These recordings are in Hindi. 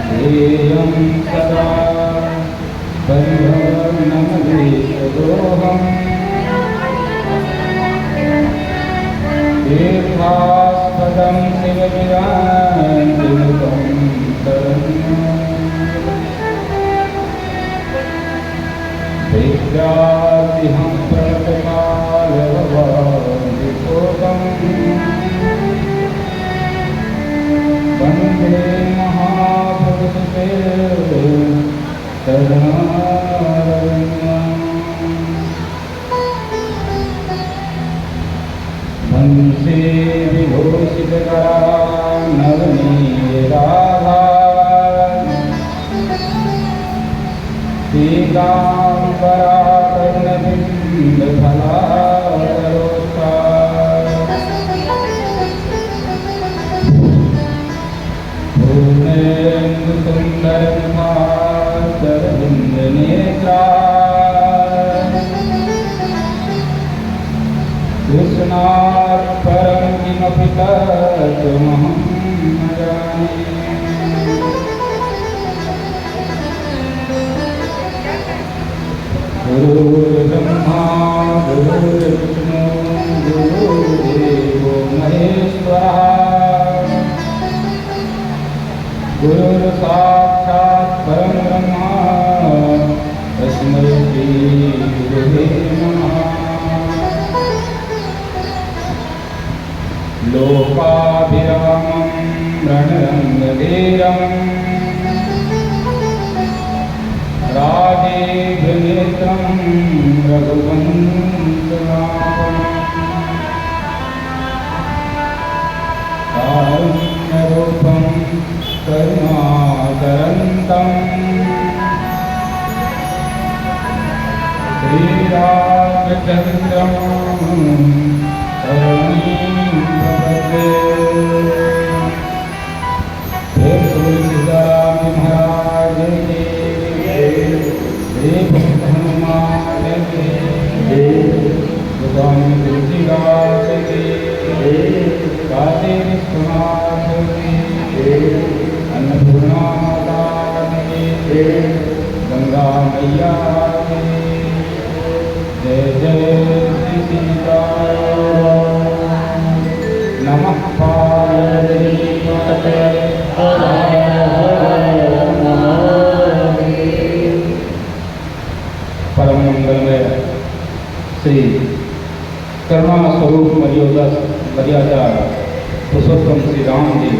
ध्येयं सदा परिभवनमलेशदोहम् तीर्थास्पदं शिवविराजितं शरण्यम् विद्यार्थिहं प्रणतकालभवादिशोकम् वन्दे महापुरुषते शरणारविन्दम् वंशे विभूषितकरानवनीराधा पीताम्बराकर्णबिन्दफलाकरोत्था पूर्णेन्दुसुन्दरमुखाचरविन्दनेत्रा कृष्णात् परं किमपि तत्त्वमहं न जाने। गुरुर्ब्रह्मा गुरुर्विष्णु गुरुर्देवो महेश्वरः गुरुर्साक्षात् परं ब्रह्म तस्मै श्री गुरुवे नमः। लोकाभिरामं रणरङ्गधीरम् राजेन्द्रनेत्रं रघुवंशनाथं कारुण्यरूपं करुणाकरन्तं श्रीरामचन्द्रं शरणं प्रपद्ये। जय तुलसीदास महाराज की हनुमान के गोस्वामी तुलसीदास के काशी विश्वनाथ के अन्नपूर्णा माता के गंगा मैया के जय जय श्री सीताराम नमः पार्वती परम मंगलमय श्री करुणा स्वरूप मर्यादा पुरुषोत्तम श्री राम जी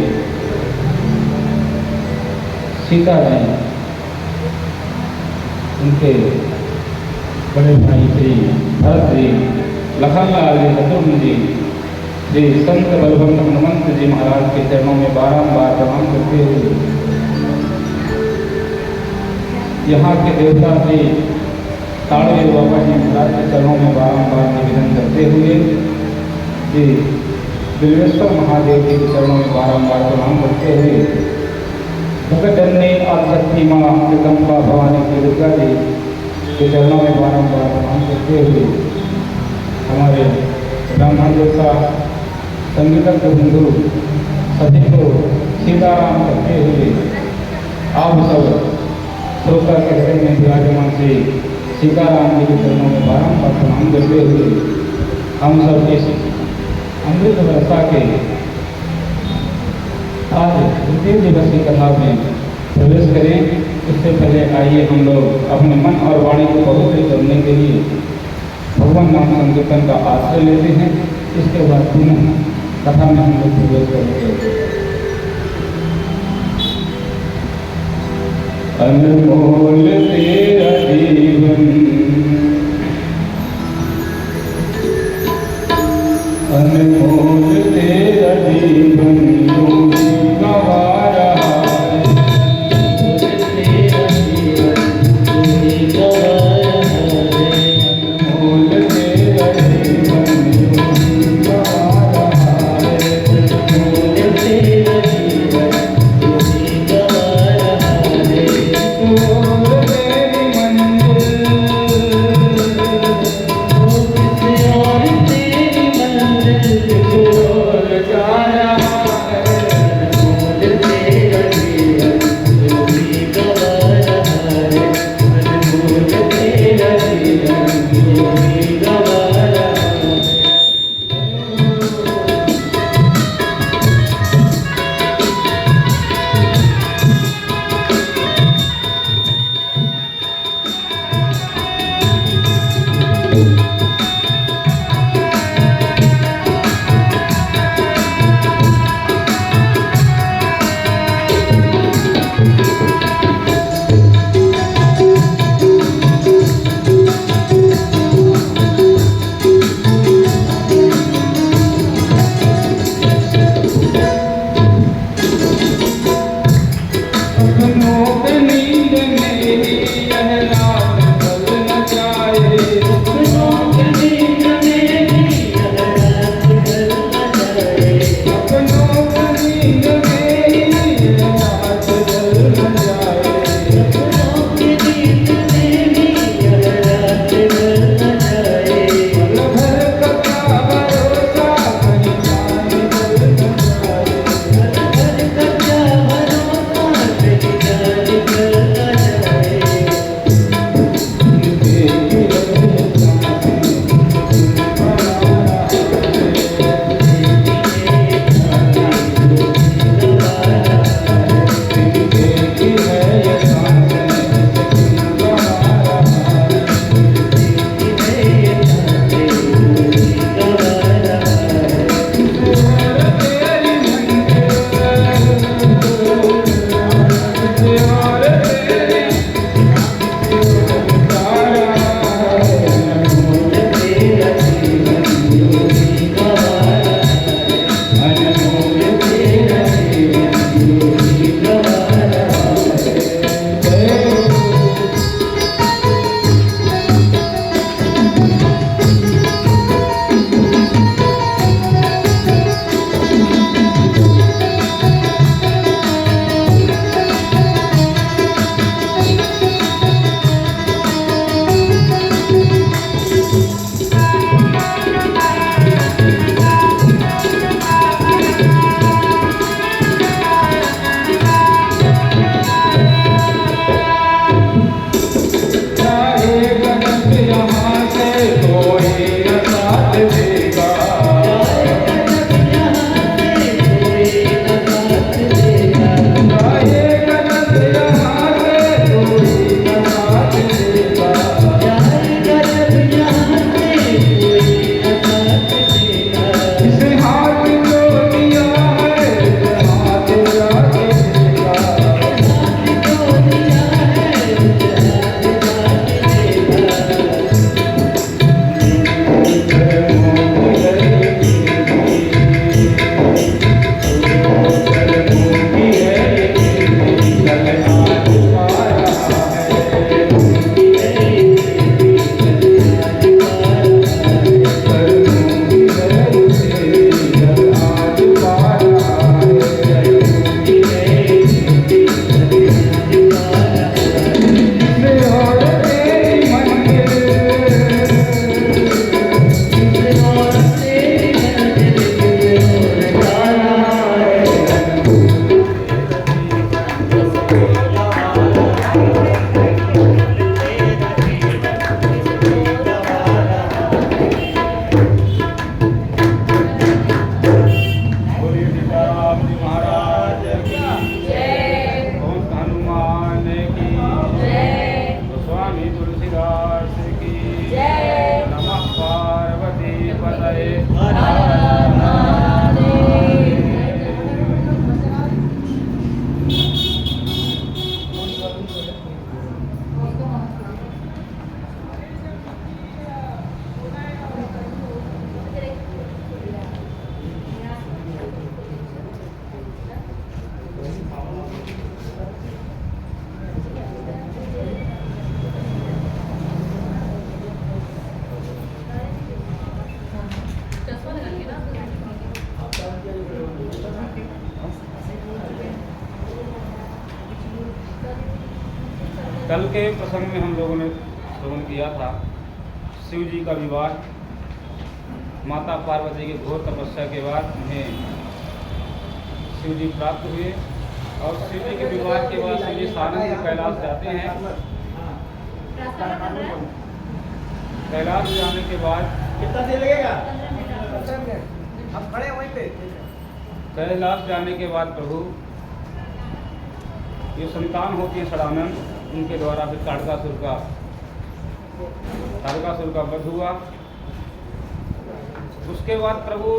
सीता जी उनके बड़े भाई श्री भरत जी लखनलाल जी शत्रुघ्न जी श्री संत बलवंत हनुमंत जी महाराज के चरणों में बारंबार प्रणाम करते हुए यहाँ के देवता श्री ताड़वेल बाबा जी महाराज के चरणों में बारंबार निवेदन करते हुए श्री बिल्वेश्वर महादेव जी के चरणों में बारंबार प्रणाम करते हुए भगतजननी आदिशक्ति माँ जगदम्बा भवानी श्री दुर्गा जी के चरणों में बारंबार प्रणाम करते हुए हमारे ब्राह्मण देवता संगीतज्ञ बंधु सभी को सीताराम करते हुए आप सब श्रोता के हृदय में विराजमान से सीताराम जी के चरणों में बारंबार प्रणाम करते हुए हम सब इस अमृत वर्षा के आज द्वितीय दिवस की कथा में प्रवेश करें। इससे पहले आइए हम लोग अपने मन और वाणी को पवित्र करने के लिए भगवान नाम संकीर्तन का आश्रय लेते हैं। इसके बाद पुनः कथा में हम लोग प्रवेश करेंगे। अनमोल तेरा जीवन अनमोल तेरा जीवन योगी गवा रहा है। तेरा जीवन योगी गवा रहा है। अनमोल तेरा जीवन योगी गवा रहा है। अनमोल तेरा जीवन योगी गवा रहा है। तेरी मंजिल कल के प्रसंग में हम लोगों ने श्रवण किया था शिव जी का विवाह। माता पार्वती की घोर तपस्या के बाद उन्हें शिव जी प्राप्त हुए और शिव जी के विवाह के बाद शिव जी सानंद कैलाश जाते हैं। कैलाश जाने के बाद कितना देर लगेगा? हम खड़े वहीं पे। कैलाश जाने के बाद प्रभु ये संतान होती है षडानन, उनके द्वारा फिर तारकासुर का वध हुआ। उसके बाद प्रभु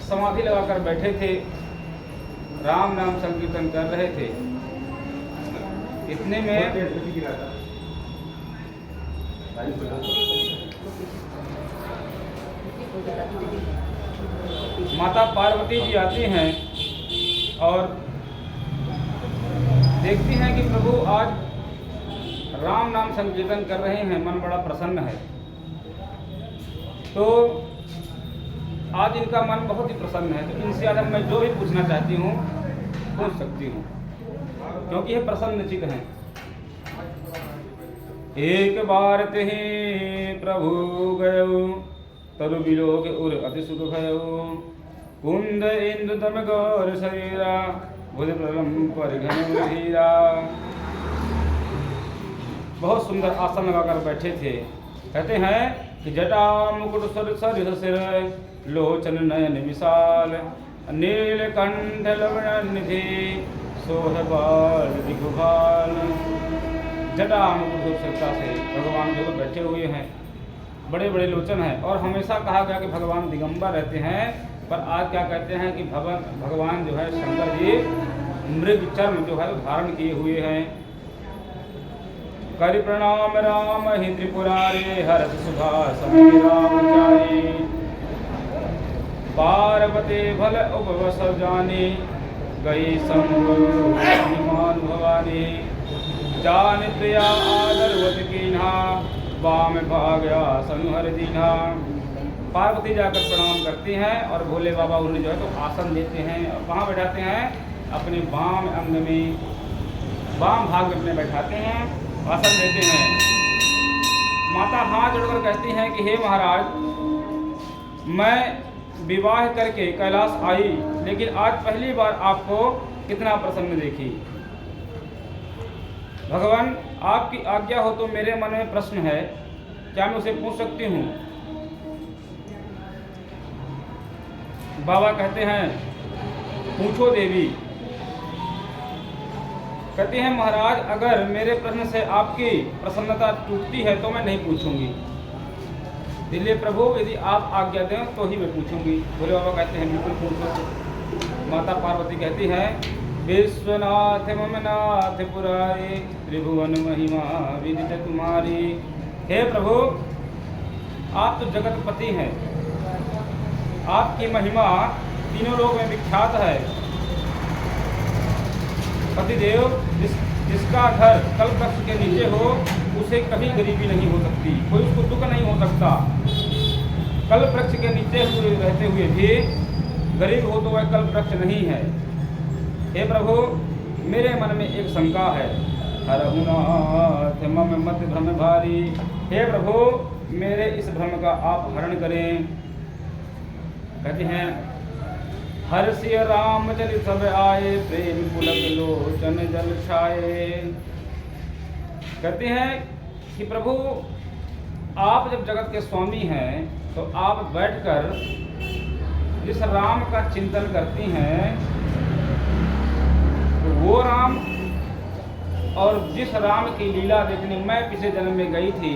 समाधि लगाकर बैठे थे, राम नाम संकीर्तन कर रहे थे। इतने में माता पार्वती जी आती हैं और देखती हैं कि प्रभु आज राम नाम संकीर्तन कर रहे हैं, मन बड़ा प्रसन्न है। तो आज इनका मन बहुत ही प्रसन्न है, तो इनसे आज मैं जो भी पूछना चाहती हूँ पूछ सकती हूँ, क्योंकि ये प्रसन्न चित्त हैं। एक बार तेहि प्रभु गयो, तरु बिलोक उर अति सुख भयो। कुंद इंदु तम गौर शरीरा, बुध प्रलम पर घन हीरा। बहुत सुंदर आसन लगाकर बैठे थे। कहते हैं कि जटा मुकुट सर सिर, लोचन नयन विशाल। नीलकंठ लवण निधि, सोह बाल दिखुभाल। जटा मुकुट सरता से भगवान जो बैठे हुए हैं, बड़े बड़े लोचन हैं। और हमेशा कहा गया कि भगवान दिगंबर रहते हैं, पर आज क्या कहते हैं कि भगवान जो है शंकर जी मृग चर्म जो है धारण किए हुए हैं। करि प्रणाम राम ही त्रिपुरारे, हरत सुभाषि राम चारि। पार्वती भल उपवस जानी, गई संग भवानी। जान प्रिया आदरवत कीन्हा, वाम भाग्या सनुहर दीन्हा। पार्वती जाकर प्रणाम करती हैं और भोले बाबा उन्हें जो है तो आसन देते हैं। और कहाँ बैठाते हैं? अपने वाम अंग में, वाम भाग में अपने बैठाते हैं, आसन देते हैं। माता हाथ जोड़कर कहती हैं कि हे महाराज, मैं विवाह करके कैलाश आई, लेकिन आज पहली बार आपको कितना प्रसन्न देखी। भगवान आपकी आज्ञा हो तो मेरे मन में प्रश्न है, क्या मैं उसे पूछ सकती हूँ? बाबा कहते हैं पूछो देवी। कहती हैं महाराज, अगर मेरे प्रश्न से आपकी प्रसन्नता टूटती है तो मैं नहीं पूछूंगी। इसलिए प्रभु यदि आप आज्ञा दें तो ही मैं पूछूंगी। भोले बाबा कहते हैं बिल्कुल पूछो। माता पार्वती कहती हैं विश्वनाथ मम नाथ पुरारे, त्रिभुवन महिमा विदित तुम्हारी। हे प्रभु, आप तो जगतपति हैं, आपकी महिमा तीनों लोक में विख्यात है। पतिदेव जिसका घर कल्पवृक्ष के नीचे हो, उसे कभी गरीबी नहीं हो सकती, कोई उसको दुख नहीं हो सकता। कल्पवृक्ष के नीचे हुए रहते हुए भी गरीब हो तो वह कल्पवृक्ष नहीं है। हे प्रभु, मेरे मन में एक शंका है। हरहुनाथ मम मत भ्रम भारी। हे प्रभु, मेरे इस भ्रम का आप हरण करें। कहते हैं हर सिय राम चल सब आए, प्रेम पुलक लोचन जल छाए। कहते हैं कि प्रभु, आप जब जगत के स्वामी हैं तो आप बैठकर जिस राम का चिंतन करती हैं वो राम, और जिस राम की लीला देखने मैं पिछले जन्म में गई थी,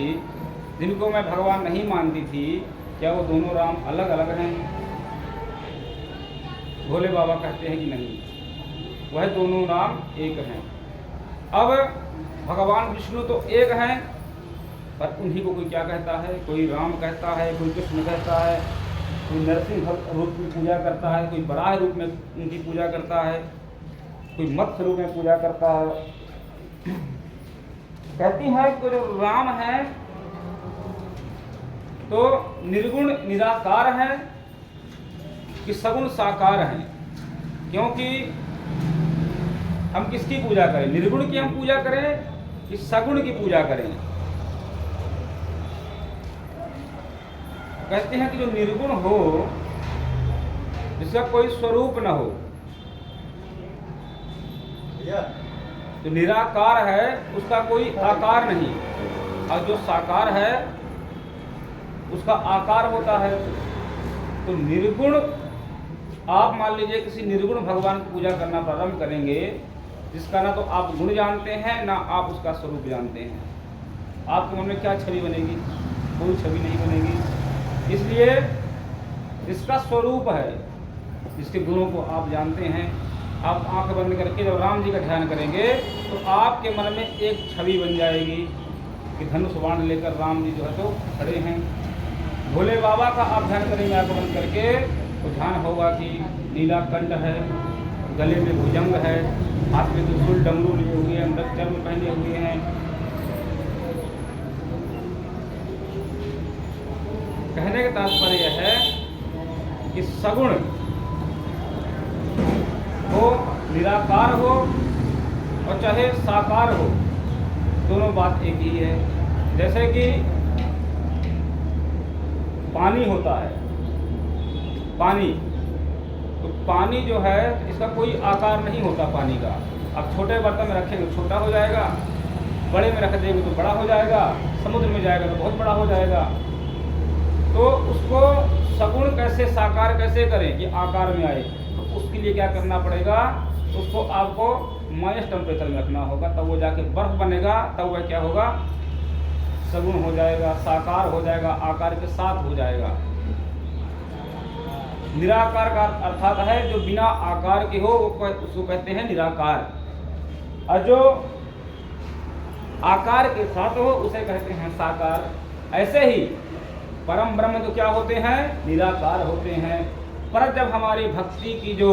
जिनको मैं भगवान नहीं मानती थी, क्या वो दोनों राम अलग अलग हैं? भोले बाबा कहते हैं कि नहीं, वह दोनों राम एक हैं। अब भगवान विष्णु तो एक हैं, पर उन्हीं को कोई क्या कहता है? कोई राम कहता है, कोई कृष्ण कहता है, कोई नरसिंह रूप में पूजा करता है, कोई बराह रूप में उनकी पूजा करता है, कोई मत्स्य रूप में पूजा करता है। कहती है कि जो राम है तो निर्गुण निराकार है कि सगुण साकार है, क्योंकि हम किसकी पूजा करें? निर्गुण की हम पूजा करें कि सगुण की पूजा करें? कहते हैं कि जो निर्गुण हो, जिसका कोई स्वरूप न हो, जो निराकार है उसका कोई आकार नहीं, और जो साकार है उसका आकार होता है। तो निर्गुण, आप मान लीजिए किसी निर्गुण भगवान की पूजा करना प्रारंभ करेंगे, जिसका ना तो आप गुण जानते हैं ना आप उसका स्वरूप जानते हैं, आपके मन में क्या छवि बनेगी? कोई छवि नहीं बनेगी। इसलिए इसका स्वरूप है, इसके गुणों को आप जानते हैं। आप आंख बंद करके जब राम जी का ध्यान करेंगे तो आपके मन में एक छवि बन जाएगी कि धनुष बाण लेकर राम जी जो है तो खड़े हैं। भोले बाबा का आप ध्यान करेंगे आंख बंद करके तो ध्यान होगा कि नीला कंठ है, गले में भुजंग है, हाथ में त्रिशूल डमरू लिए हुए हैं, मृगचर्म पहने हुए हैं। कहने का तात्पर्य यह है कि सगुण हो, निराकार हो और चाहे साकार हो, दोनों बात एक ही है। जैसे कि पानी होता है, पानी, तो पानी जो है इसका कोई आकार नहीं होता पानी का। अब छोटे बर्तन में रखेंगे तो छोटा हो जाएगा, बड़े में रख देंगे तो बड़ा हो जाएगा, समुद्र में जाएगा तो बहुत बड़ा हो जाएगा। तो उसको सगुण कैसे, साकार कैसे करें कि आकार में आए? तो उसके लिए क्या करना पड़ेगा? उसको आपको माइनस टेम्परेचर में रखना होगा, तब वो जाके बर्फ बनेगा, तब वह क्या होगा? सगुण हो जाएगा, साकार हो जाएगा, आकार के साथ हो जाएगा। निराकार का अर्थात है जो बिना आकार के हो, वो उसको कहते हैं निराकार, और जो आकार के साथ हो उसे कहते हैं साकार। ऐसे ही परम ब्रह्म तो क्या होते हैं? निराकार होते हैं। पर जब हमारी भक्ति की जो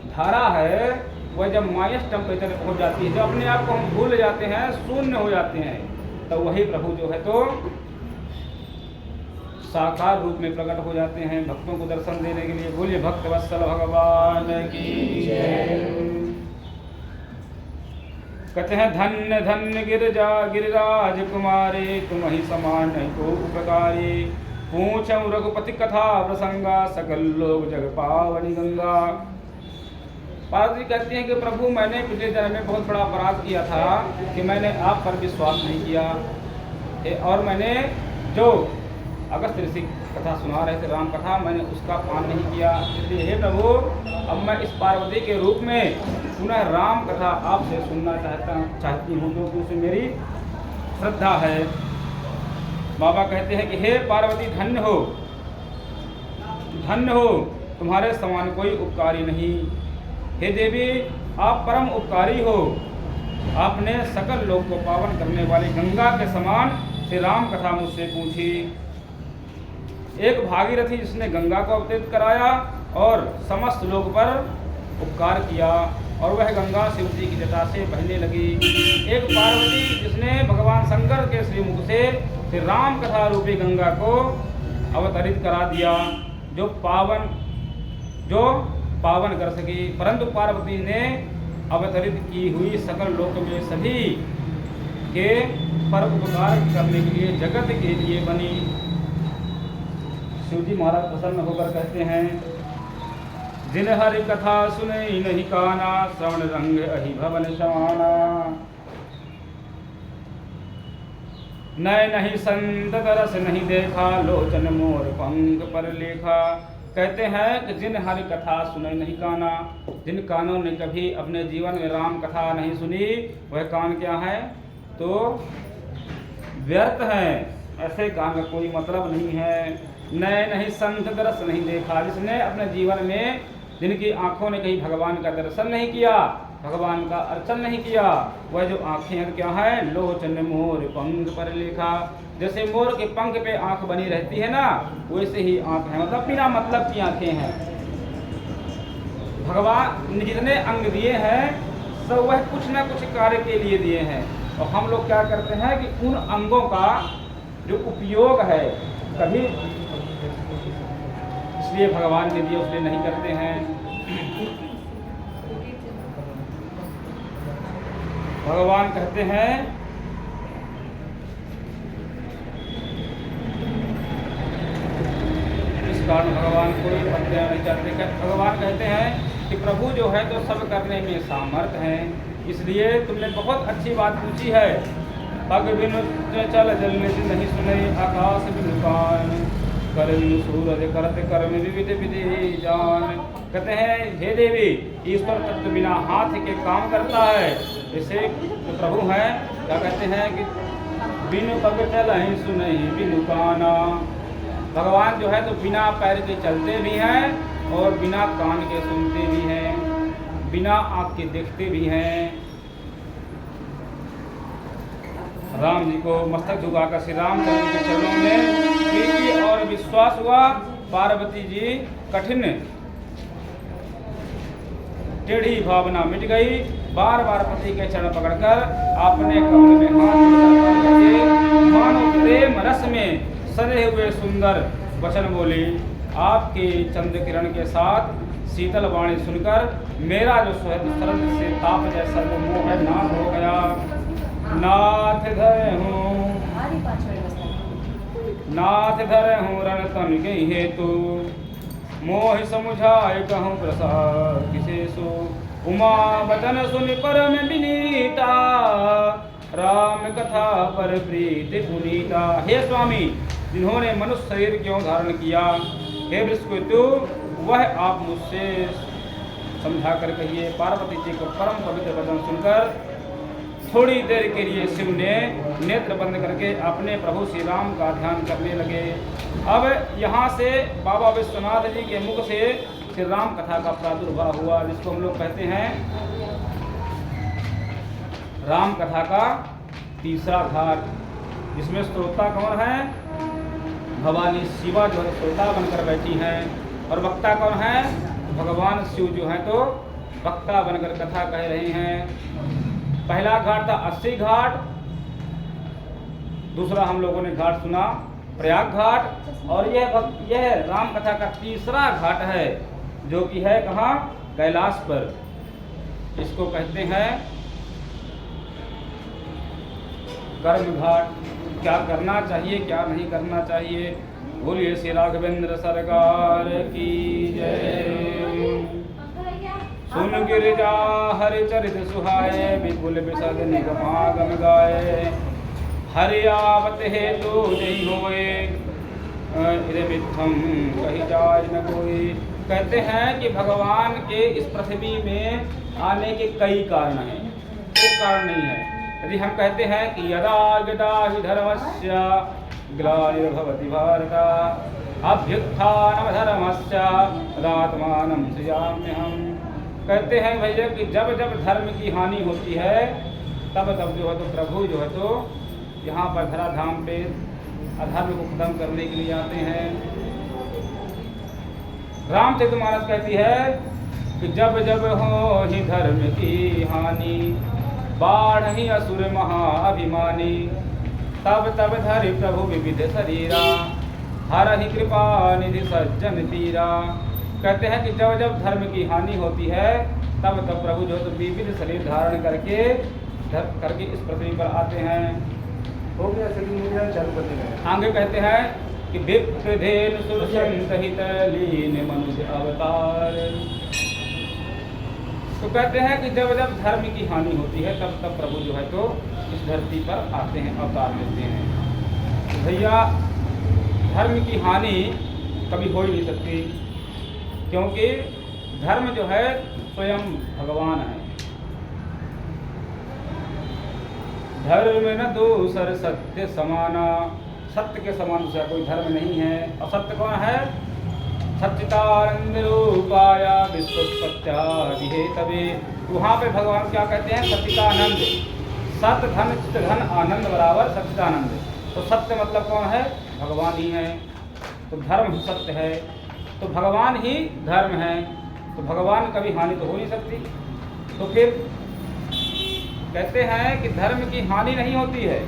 धारा है वह जब माइनस टेम्परेचर में पहुंच जाती है, जब अपने आप को हम भूल जाते हैं, शून्य हो जाते हैं, तो वही प्रभु जो है तो साकार रूप में प्रकट हो जाते हैं भक्तों को दर्शन देने के लिए। बोलिए भक्त वत्सल भगवान की जय। कहते हैं धन्य धन्य गिरजा गिरिराज कुमारे, तुम ही समान नहीं को प्रकारे, पूछऊं रघुपति कथा प्रसंगा, सकल लोग जग पावनी गंगा। पार्वती कहती हैं कि प्रभु मैंने पिछले जन्म में बहुत बड़ा अपराध किया था कि मैंने आप पर विश्वास नहीं किया, और मैंने जो अगस्त ऋषि कथा सुना रहे थे राम कथा, मैंने उसका पान नहीं किया। इसलिए हे प्रभु, अब मैं इस पार्वती के रूप में पुनः राम कथा आपसे सुनना चाहती हूँ, क्योंकि उसमें मेरी श्रद्धा है। बाबा कहते हैं कि हे पार्वती धन्य हो, धन्य हो, तुम्हारे समान कोई उपकारी नहीं। हे देवी आप परम उपकारी हो, आपने सकल लोक को पावन करने वाली गंगा के समान श्री राम कथा मुझसे पूछी। एक भागीरथी जिसने गंगा को अवतरित कराया और समस्त लोक पर उपकार किया, और वह गंगा शिव जी की जटा से बहने लगी। एक पार्वती जिसने भगवान शंकर के श्रीमुख से श्री राम कथा रूपी गंगा को अवतरित करा दिया, जो पावन कर सकी। परंतु पार्वती ने अवतरित की हुई सकल लोक में सभी के पर उपकार करने के लिए, जगत के लिए बनी। शिव जी महाराज प्रसन्न होकर कहते हैं, जिन हरि कथा सुने नहीं काना, श्रवण रंग अहि भवन समाना। नय नहीं संत तरस नहीं देखा, लोचन मोर पंख पर लेखा। कहते हैं कि जिन हरि कथा सुने नहीं काना, जिन कानों ने कभी अपने जीवन में राम कथा नहीं सुनी, वह कान क्या है? तो व्यर्थ हैं। ऐसे कान का कोई मतलब नहीं है। नए नहीं संत दर्श नहीं देखा, जिसने अपने जीवन में, जिनकी आंखों ने कहीं भगवान का दर्शन नहीं किया, भगवान का अर्चन नहीं किया, वह जो आंखें हैं क्या है? लोचन मोर पंख पर लेखा। जैसे मोर के पंख पे आंख बनी रहती है ना, वैसे ही आंख है, मतलब बिना मतलब की आंखें हैं। भगवान ने जितने अंग दिए हैं सब वह कुछ ना कुछ कार्य के लिए दिए हैं, और हम लोग क्या करते हैं कि उन अंगों का जो उपयोग है कभी इसलिए भगवान ने दिए उसलिए नहीं करते हैं। भगवान कहते हैं इस कारण भगवान कोई पत्तियां नहीं चाहते। भगवान कहते हैं कि प्रभु जो है तो सब करने में सामर्थ हैं, इसलिए तुमने बहुत अच्छी बात पूछी है। पग बिनु चल जल नहीं सुने आकाश बिनु कान, कर बिनु सूरज करत कर्म विविध विधि जान। कहते हैं हे देवी, ईश्वर तत्व बिना हाथ के काम करता है। जैसे जो प्रभु हैं क्या कहते हैं कि बिनु पग चल नहीं सुने बिनु काना। भगवान जो है तो बिना पैर के चलते भी हैं और बिना कान के सुनते भी हैं, बिना आँख के देखते भी हैं। राम जी को मस्तक झुकाकर श्री रामचंद्र के चरणों में प्रीति और विश्वास हुआ। पार्वती जी कठिन टेढ़ी भावना मिट गई। बार बार पति के चरण पकड़कर अपने कमल में हाथ करके मानो प्रेम रस में सने हुए सुंदर वचन बोली। आपके चंद्र किरण के साथ शीतल वाणी सुनकर मेरा जो सुहृद शरद से ताप जैसा जो मोह है नाश हो गया। नाथ धरे हूँ रण तन के हेतु, मोह समुझाए कहूँ प्रसाद किसेसु। उमा वचन सुन परम विनीता, राम कथा पर प्रीति पुनीता। हे स्वामी, जिन्होंने मनुष्य शरीर क्यों धारण किया, हे वृषकेतु वह आप मुझसे समझा कर कहिए। पार्वती जी को परम पवित्र वचन सुनकर थोड़ी देर के लिए शिव ने नेत्र बंद करके अपने प्रभु श्री राम का ध्यान करने लगे। अब यहाँ से बाबा विश्वनाथ जी के मुख से श्री राम कथा का प्रादुर्भाव हुआ, जिसको हम लोग कहते हैं राम कथा का तीसरा घाट, जिसमें श्रोता कौन है? भवानी शिवा जो है श्रोता बनकर बैठी हैं, और वक्ता कौन है? भगवान शिव जो है तो वक्ता बनकर कथा कह रहे हैं। पहला घाट था 80 घाट, दूसरा हम लोगों ने घाट सुना प्रयाग घाट, और यह राम कथा का तीसरा घाट है, जो कि है कहाँ? कैलाश पर। इसको कहते हैं कर्म घाट। क्या करना चाहिए, क्या नहीं करना चाहिए, बोलिए श्री राघवेंद्र सरकार की जय। सुन गिरिजा हरि चरित सुहाए, विपुल विशद निगमागम गाए। हरि आवत हेतु जय होए, मिथम कही जाय न कोई। कहते हैं कि भगवान के इस पृथ्वी में आने के कई कारण हैं, एक कारण नहीं है। यदि हम कहते हैं कि यदा यदा हि धर्मस्य ग्लानिर्भवति भारत, अभ्युत्थानम धर्मस्य तदात्मानं सृजाम्यहम्। कहते हैं भैया कि जब जब धर्म की हानि होती है, तब तब जो है तो प्रभु जो है तो यहाँ पर धराधाम पे अधर्म को खत्म करने के लिए आते हैं। रामचरितमानस कहती है कि जब जब हो ही धर्म की हानि, बाढ़ ही असुर महाअभिमानी, तब तब धरि प्रभु विविध शरीरा, हर ही कृपा निधि सज्जन पीरा। कहते हैं कि जब जब धर्म की हानि होती है, तब तब प्रभु जो तो विविध शरीर धारण करके इस पृथ्वी पर आते हैं। हो गया आगे कहते हैं कि विप्रधेन सुरसंत हित लीन मनुष्य अवतार। तो कहते हैं कि जब जब धर्म की हानि होती है, तब तब प्रभु जो है तो इस धरती पर आते हैं, अवतार लेते हैं। तो भैया धर्म की हानि कभी हो ही नहीं सकती, क्योंकि धर्म जो है स्वयं भगवान है। धर्म न दूसर सत्य समाना, सत्य के समान दूसरा कोई धर्म नहीं है। असत्य कौन है? सच्चिदानंद रूपाया विश्व सत्यादिहेतवे। वहाँ पे भगवान क्या कहते हैं? सच्चिदानंद। सत्य धन चित्त धन आनंद बराबर सच्चिदानंद। तो सत्य मतलब कौन है? भगवान ही है। तो धर्म ही सत्य है, तो भगवान ही धर्म है। तो भगवान कभी हानि तो हो नहीं सकती। तो फिर कहते हैं कि धर्म की हानि नहीं होती है,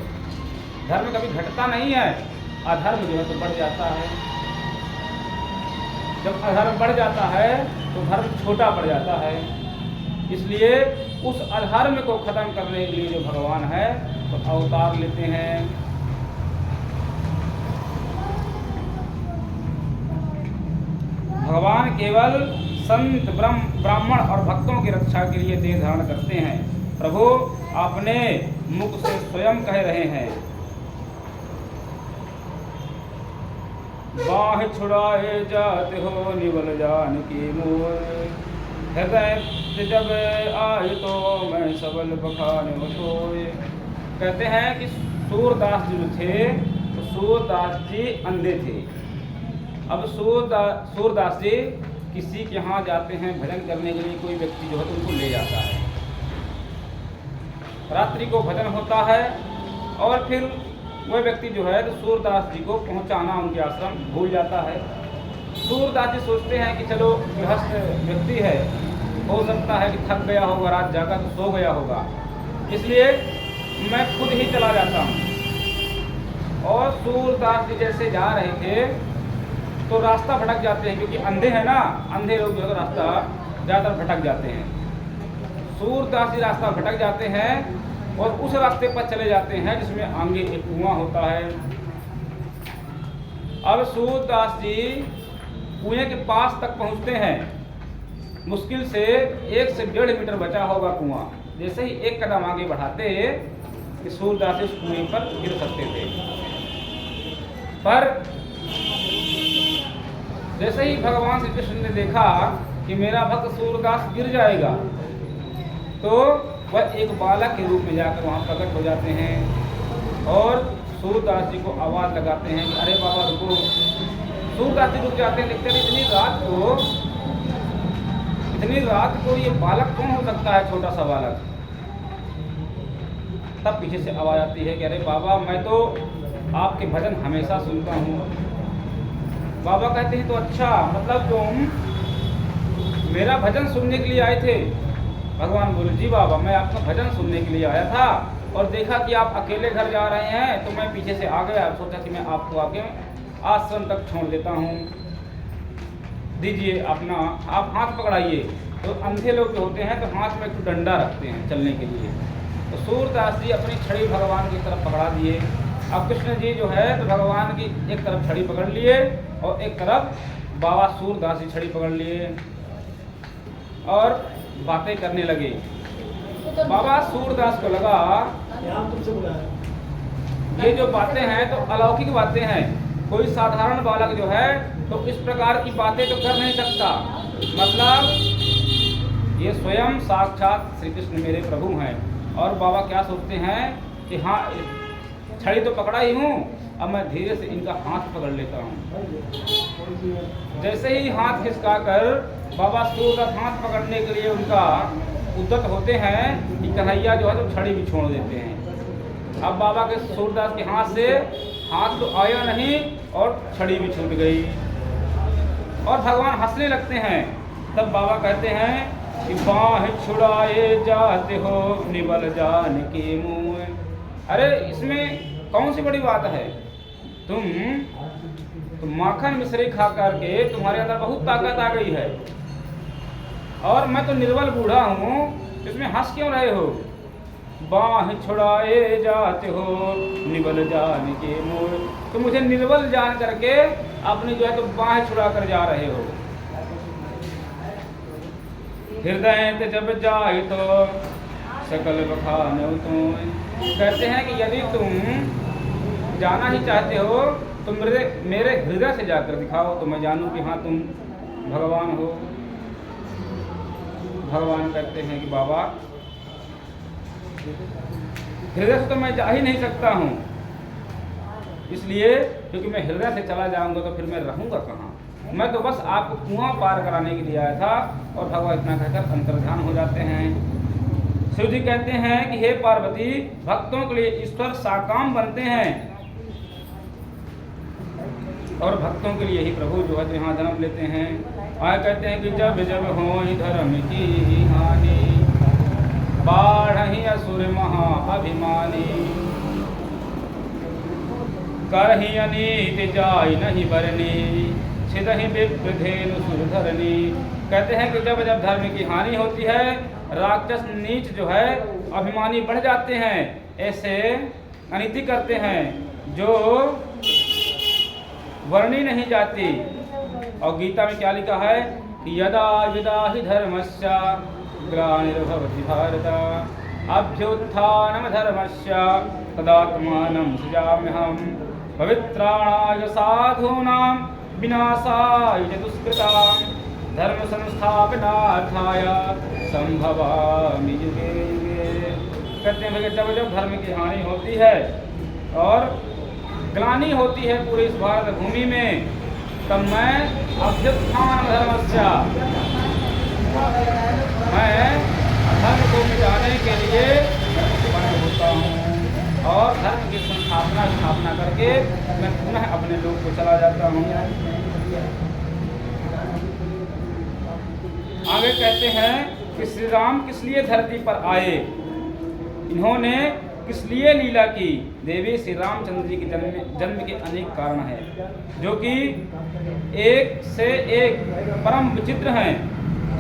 धर्म कभी घटता नहीं है, अधर्म जो है तो बढ़ जाता है। जब अधर्म बढ़ जाता है तो धर्म छोटा पड़ जाता है। इसलिए उस अधर्म को खत्म करने के लिए जो भगवान है तो अवतार लेते हैं। भगवान केवल संत ब्राह्मण और भक्तों की रक्षा के लिए देह धारण करते हैं। प्रभु अपने मुख से स्वयं कह रहे हैं, बाह छुड़ाए जाते हो निवल जान की मोह, हृदय जब आए तो मैं सबल बखाने सोए। कहते हैं कि सूरदास जी जो थे तो सूरदास जी अंधे थे। अब सूरदास जी किसी के यहाँ जाते हैं भजन करने के लिए, कोई व्यक्ति जो है उनको ले जाता है, रात्रि को भजन होता है और फिर वह व्यक्ति जो है तो सूरदास जी को पहुंचाना उनके आश्रम भूल जाता है। सूरदास जी सोचते हैं कि चलो गृहस्थ व्यक्ति है, हो सकता है कि थक गया होगा, रात जागा तो सो गया होगा, इसलिए मैं खुद ही चला जाता हूँ। और सूरदास जी जैसे जा रहे थे तो रास्ता भटक जाते हैं, क्योंकि अंधे हैं ना, अंधे लोग जो है रास्ता ज़्यादातर भटक जाते हैं। सूरदास जी रास्ता भटक जाते हैं और उस रास्ते पर चले जाते हैं जिसमें आगे एक कुआं होता है। अब सूरदास जी कुएं के पास तक पहुंचते हैं, मुश्किल से 1 से 1.5 मीटर बचा होगा कुआं। जैसे ही एक कदम आगे बढ़ाते कि सूरदास जी उस कुएं पर गिर सकते थे, पर जैसे ही भगवान श्री कृष्ण ने देखा कि मेरा भक्त सूरदास गिर जाएगा, तो वह एक बालक के रूप में जाकर वहाँ प्रकट हो जाते हैं और सूरदास जी को आवाज़ लगाते हैं कि अरे बाबा रुको। सूरदास जी रुक जाते हैं, देखते हैं इतनी रात को ये बालक कौन हो सकता है, छोटा सा बालक। तब पीछे से आवाज़ आती है कि अरे बाबा मैं तो आपके भजन हमेशा सुनता हूँ। बाबा कहते हैं तो अच्छा, मतलब तुम मेरा भजन सुनने के लिए आए थे? भगवान बोले जी बाबा, मैं आपका भजन सुनने के लिए आया था और देखा कि आप अकेले घर जा रहे हैं तो मैं पीछे से आ गया, सोचा कि मैं आपको आके आश्रम तक छोड़ देता हूँ, दीजिए अपना आप हाथ पकड़ाइए। तो अंधे लोग जो होते हैं तो हाथ में एक डंडा रखते हैं चलने के लिए, तो सूरदास जी अपनी छड़ी भगवान की तरफ पकड़ा दिए। अब कृष्ण जी जो है तो भगवान की एक तरफ छड़ी पकड़ लिए और एक तरफ बाबा सूरदास जी छड़ी पकड़ लिए और बातें करने लगे। बाबा सूरदास को लगा ये जो बातें हैं तो अलौकिक बातें हैं, कोई साधारण बालक जो है तो इस प्रकार की बातें तो कर नहीं सकता, मतलब ये स्वयं साक्षात श्री कृष्ण मेरे प्रभु हैं। और बाबा क्या सोचते हैं कि हाँ छड़ी तो पकड़ा ही हूँ, अब मैं धीरे से इनका हाथ पकड़ लेता हूँ। जैसे ही हाथ खिसका कर बाबा सूरदास हाथ पकड़ने के लिए उनका उद्यत होते हैं कि कन्हैया जो है तो छड़ी भी छोड़ देते हैं। अब बाबा के सूरदास के हाथ से हाथ तो आया नहीं और छड़ी भी छूट गई और भगवान हंसने लगते हैं। तब बाबा कहते हैं कि बाह छुड़ाए जाते हो निबल जान के मुँह। अरे इसमें कौन सी बड़ी बात है, तुम माखन मिश्री खा करके तुम्हारे अंदर बहुत ताकत आ गई है और मैं तो निर्बल बूढ़ा हूँ, इसमें हंस क्यों रहे हो? बाह छुड़ाए जाते हो निबल जान के मोर, तो मुझे निर्बल जान करके अपनी जो है तो बाह छुड़ा कर जा रहे हो। हृदय जब जाए तो सकल बखाने तुम। कहते हैं कि यदि तुम जाना ही चाहते हो तो मेरे हृदय से जाकर दिखाओ तो मैं जानूं कि हाँ तुम भगवान हो। भगवान कहते हैं कि बाबा हृदय से तो मैं जा ही नहीं सकता हूँ, इसलिए क्योंकि मैं हृदय से चला जाऊंगा तो फिर मैं रहूंगा कहाँ। मैं तो बस आपको कुआं पार कराने के लिए आया था। और भगवान इतना कहकर अंतर्ध्यान हो जाते हैं। शिव जी कहते हैं कि हे पार्वती, भक्तों के लिए ईश्वर साकाम बनते हैं और भक्तों के लिए ही प्रभु जो है यहाँ जन्म लेते हैं। आए कहते हैं कि जब जब हो धर्म की हानि, बाढ़हि असुर महा अभिमानी, करहि अनीति जाय नहीं बरनी, छिदहि विप्रधेनु सुरधरनी, कहते हैं कि जब जब धर्म की हानि होती है, राक्षस नीच जो है अभिमानी बढ़ जाते हैं, ऐसे अनीति करते हैं जो वर्णी नहीं जाती। और गीता में क्या लिखा है कि यदा यदा हि धर्मस्य ग्लानिर्भवति भारत अभ्युत्थानं धर्मस्य तदात्मानं सृजाम्यहम् पवित्राणाय साधूनां विनाशाय च दुष्कृतां धर्म संस्थापनार्थाय संभवामि युगे युगे। कहते हैं भैया जब जब धर्म की हानि होती है और ग्लानि होती है पूरी इस भारत भूमि में, तब मैं अभ्युत्थान धर्मस्य, मैं धर्म को मिटाने के लिए उत्पन्न होता हूँ और धर्म की स्थापना करके मैं पुनः अपने लोक को चला जाता हूँ। आगे कहते हैं कि श्री राम किस लिए धरती पर आए, इन्होंने किस लिए लीला की। देवी श्री रामचंद्र जी के जन्म के अनेक कारण हैं, जो कि एक से एक परम विचित्र हैं।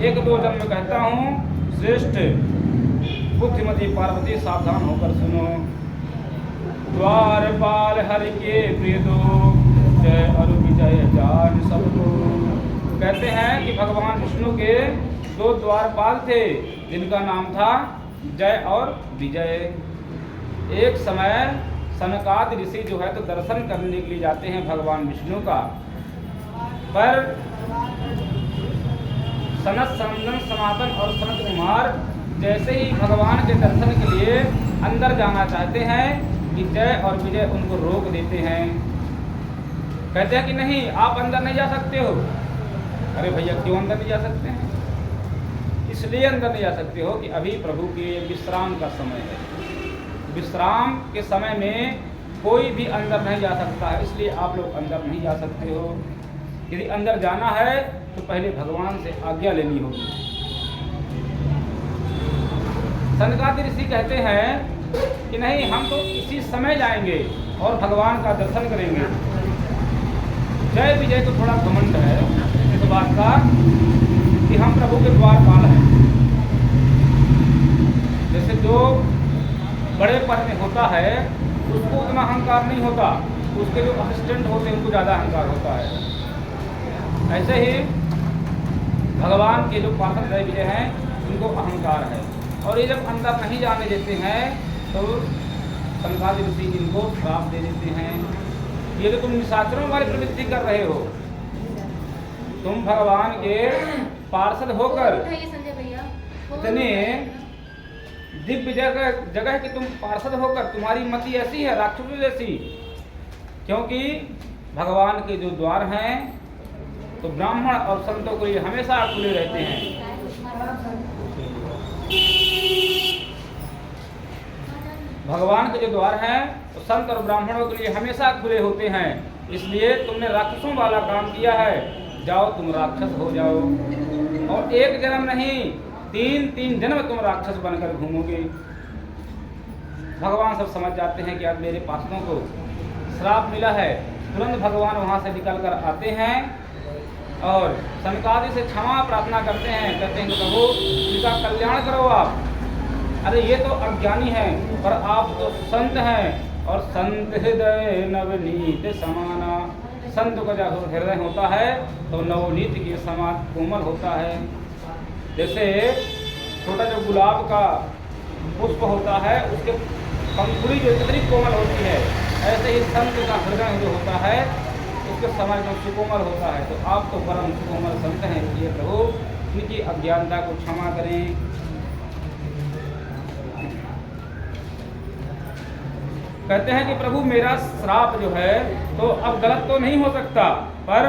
एक दो जन्म कहता हूँ, श्रेष्ठ बुद्धिमती पार्वती सावधान होकर सुनो। द्वारपाल हरि के प्रिय दो, जय अरु विजय जान सबको। कहते हैं कि भगवान विष्णु के दो द्वारपाल थे, जिनका नाम था जय और विजय। एक समय सनकादि ऋषि जो है तो दर्शन करने के लिए जाते हैं भगवान विष्णु का, पर सनत सनंदन सनातन और सनत कुमार जैसे ही भगवान के दर्शन के लिए अंदर जाना चाहते हैं कि जय और विजय उनको रोक देते हैं। कहते हैं कि नहीं, आप अंदर नहीं जा सकते हो। अरे भैया क्यों अंदर नहीं जा सकते हैं? इसलिए अंदर नहीं जा सकते हो कि अभी प्रभु के विश्राम का समय है। विश्राम के समय में कोई भी अंदर नहीं जा सकता है, इसलिए आप लोग अंदर नहीं जा सकते हो। यदि अंदर जाना है तो पहले भगवान से आज्ञा लेनी होगी। सनकादि ऋषि कहते हैं कि नहीं, हम तो इसी समय जाएंगे और भगवान का दर्शन करेंगे। जय विजय को थोड़ा घमंड है इस बात का कि हम प्रभु के द्वारपाल हैं। जैसे जो बड़े पद में होता है उसको उतना अहंकार नहीं होता, उसके जो असिस्टेंट होते हैं उनको ज़्यादा अहंकार होता है। ऐसे ही भगवान के जो पार्षद जय विजय हैं उनको अहंकार है, और ये जब अंदर नहीं जाने देते हैं तो सनकादि ऋषि इनको श्राप दे देते हैं। ये तो तुम निशाचरों वाली प्रवृत्ति कर रहे हो, तुम भगवान के पार्षद होकर इतने दिव्य जगह कि तुम पार्षद होकर तुम्हारी मति ऐसी है राक्षसों जैसी। क्योंकि भगवान के जो द्वार हैं तो ब्राह्मण और संतों के लिए हमेशा खुले रहते हैं। भगवान के जो द्वार हैं तो संत और ब्राह्मणों के लिए हमेशा खुले होते हैं। इसलिए तुमने राक्षसों वाला काम किया है, जाओ तुम राक्षस हो जाओ, और एक जन्म नहीं, तीन जन्म तुम राक्षस बनकर घूमोगे। भगवान सब समझ जाते हैं कि अब मेरे पार्षदों को श्राप मिला है। तुरंत भगवान वहाँ से निकल कर आते हैं और सनकादि से क्षमा प्रार्थना करते हैं। कहते हैं प्रभु इनका कल्याण करो आप। अरे ये तो अज्ञानी है, पर आप तो संत हैं, और संत हृदय नवनीत समाना। संत का जब हृदय होता है तो नवनीत के समान कोमल होता है। जैसे छोटा जो गुलाब का पुष्प होता है उसके पंखुड़ी जो कितनी कोमल होती है, ऐसे ही संत का हृदय जो होता है उसके समय जो सुकोमल होता है। तो आप तो परम सुकोमल संत हैं, इसलिए प्रभु इनकी अज्ञानता को क्षमा करें। कहते हैं कि प्रभु मेरा श्राप जो है तो अब गलत तो नहीं हो सकता, पर